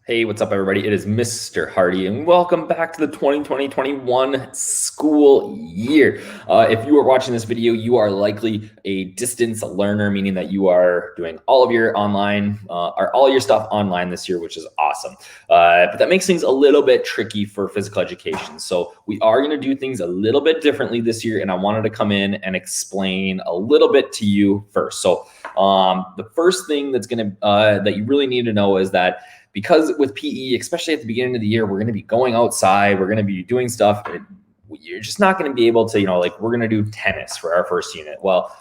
Hey, what's up, everybody? It is Mr. Hardy, and welcome back to the 2020-21 school year. If you are watching this video, you are likely a distance learner, meaning that you are doing all of your online, or all your stuff online this year, which is awesome. But that makes things a little bit tricky for physical education. So we are going to do things a little bit differently this year, and I wanted to come in and explain a little bit to you first. So the first thing that's that you really need to know is that because with PE, especially at the beginning of the year, we're going to be going outside, we're going to be doing stuff. You're just not going to be able to, like we're going to do tennis for our first unit. Well,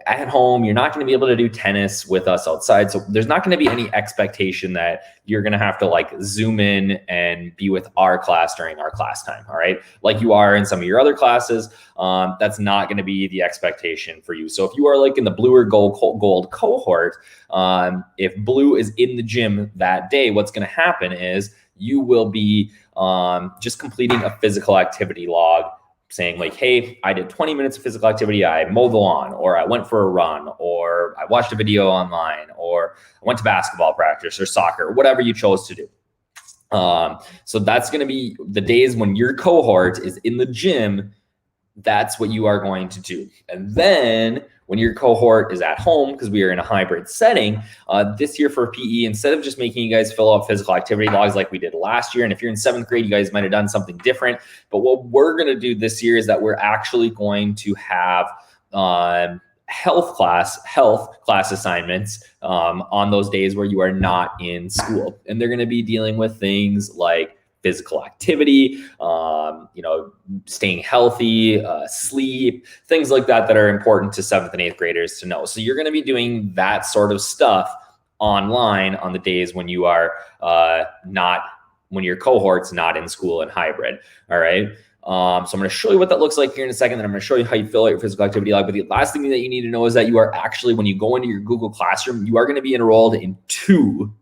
at home, you're not going to be able to do tennis with us outside. So there's not going to be any expectation that you're going to have to like zoom in and be with our class during our class time. All right. Like you are in some of your other classes. That's not going to be the expectation for you. So if you are like in the blue or gold cohort, if blue is in the gym that day, what's going to happen is you will be just completing a physical activity log saying like, hey, I did 20 minutes of physical activity, I mowed the lawn, or I went for a run, or I watched a video online, or I went to basketball practice or soccer, or whatever you chose to do. So that's going to be the days when your cohort is in the gym. That's what you are going to do. And then when your cohort is at home, because we are in a hybrid setting, this year for PE, instead of just making you guys fill out physical activity logs like we did last year, and if you're in 7th grade, you guys might have done something different. But what we're going to do this year is that we're actually going to have health class assignments on those days where you are not in school. And they're going to be dealing with things like physical activity, staying healthy, sleep, things like that are important to 7th and 8th graders to know. So you're going to be doing that sort of stuff online on the days when you are when your cohort's not in school and hybrid. All right. So I'm going to show you what that looks like here in a second. Then I'm going to show you how you fill out your physical activity log. But the last thing that you need to know is that you are actually, when you go into your Google Classroom, you are going to be enrolled in 2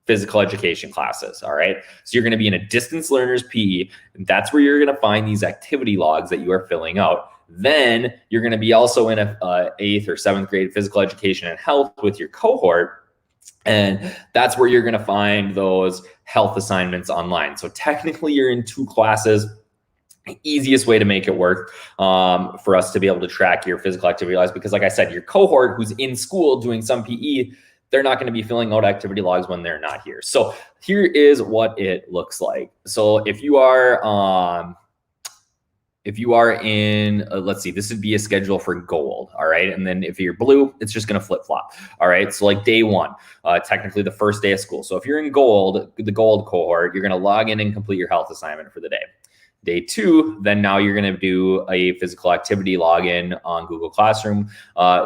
physical education classes. All right. So you're going to be in a distance learners PE, and that's where you're going to find these activity logs that you are filling out. Then you're going to be also in a 8th or 7th grade physical education and health with your cohort. And that's where you're going to find those health assignments online. So technically you're in 2 classes. Easiest way to make it work for us to be able to track your physical activity logs, because like I said, your cohort who's in school doing some PE, they're not going to be filling out activity logs when they're not here. So here is what it looks like. So if you are in, let's see, this would be a schedule for gold. All right. And then if you're blue, it's just going to flip flop. All right. So like day 1, technically the first day of school. So if you're in gold, the gold cohort, you're going to log in and complete your health assignment for the day. Day 2, then now you're going to do a physical activity login on Google Classroom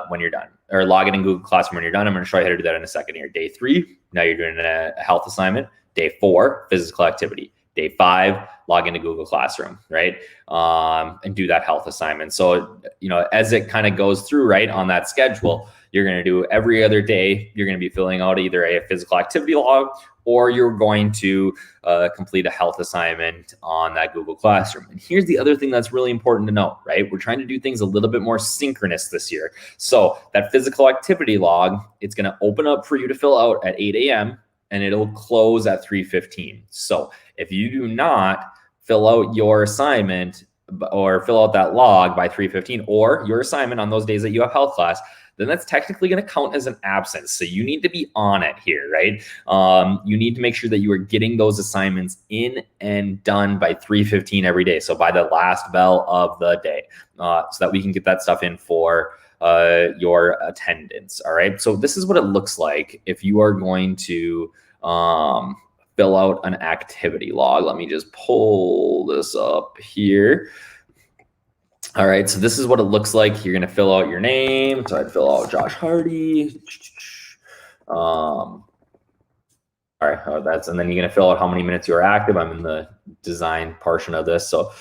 when you're done, or log in Google Classroom when you're done. I'm going to show you how to do that in a second here. Day 3, now you're doing a health assignment. Day 4, physical activity. Day 5, log into Google Classroom, right? And do that health assignment. So, as it kind of goes through, right, on that schedule, you're going to do every other day, you're going to be filling out either a physical activity log, or you're going to complete a health assignment on that Google Classroom. And here's the other thing that's really important to know, right? We're trying to do things a little bit more synchronous this year. So that physical activity log, it's going to open up for you to fill out at 8 a.m. and it'll close at 3:15. So if you do not fill out your assignment or fill out that log by 3:15, or your assignment on those days that you have health class, then that's technically going to count as an absence. So you need to be on it here, right? You need to make sure that you are getting those assignments in and done by 3:15 every day. So by the last bell of the day, so that we can get that stuff in for your attendance. All right. So this is what it looks like if you are going to fill out an activity log. Let me just pull this up here. All right, so this is what it looks like. You're going to fill out your name. So I'd fill out Josh Hardy. All right, and then you're going to fill out how many minutes you're active. I'm in the design portion of this. So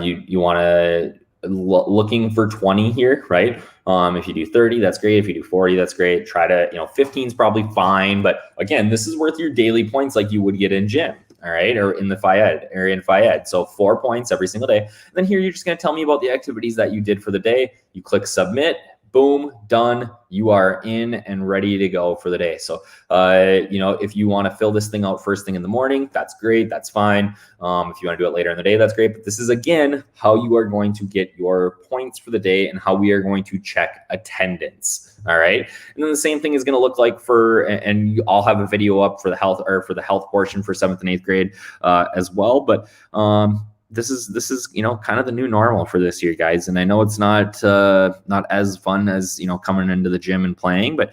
you want to looking for 20 here, right? If you do 30, that's great. If you do 40, that's great. Try to, 15 is probably fine. But again, this is worth your daily points like you would get in gym. All right, or in the FIED, or in FIED. So 4 points every single day. And then here, you're just going to tell me about the activities that you did for the day. You click submit, boom, done. You are in and ready to go for the day. So, if you want to fill this thing out first thing in the morning, that's great. That's fine. If you want to do it later in the day, that's great. But this is, again, how you are going to get your points for the day and how we are going to check attendance. All right. And then the same thing is going to look like and I'll have a video up for the health portion for 7th and 8th grade as well. But this is kind of the new normal for this year, guys. And I know it's not as fun as coming into the gym and playing, but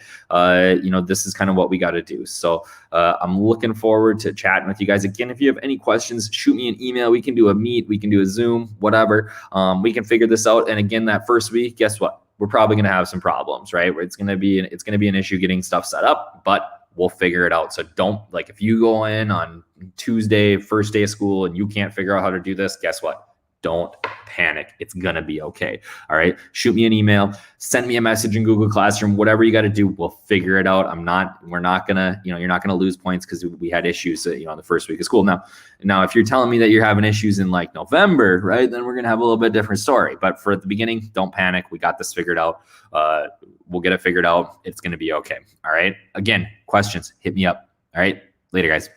this is kind of what we got to do. So I'm looking forward to chatting with you guys again. If you have any questions, shoot me an email. We can do a meet, we can do a Zoom, whatever. We can figure this out. And again, that first week, guess what? We're probably going to have some problems, right? Where it's going to be an issue getting stuff set up, but we'll figure it out. So don't, if you go in on Tuesday, first day of school, and you can't figure out how to do this, guess what? Don't panic. It's going to be okay. All right. Shoot me an email, send me a message in Google Classroom, whatever you got to do. We'll figure it out. We're not going to, you're not going to lose points because we had issues, in the first week of school. Now, if you're telling me that you're having issues in November, right, then we're going to have a little bit different story. But for the beginning, don't panic. We got this figured out. We'll get it figured out. It's going to be okay. All right. Again, questions, hit me up. All right. Later, guys.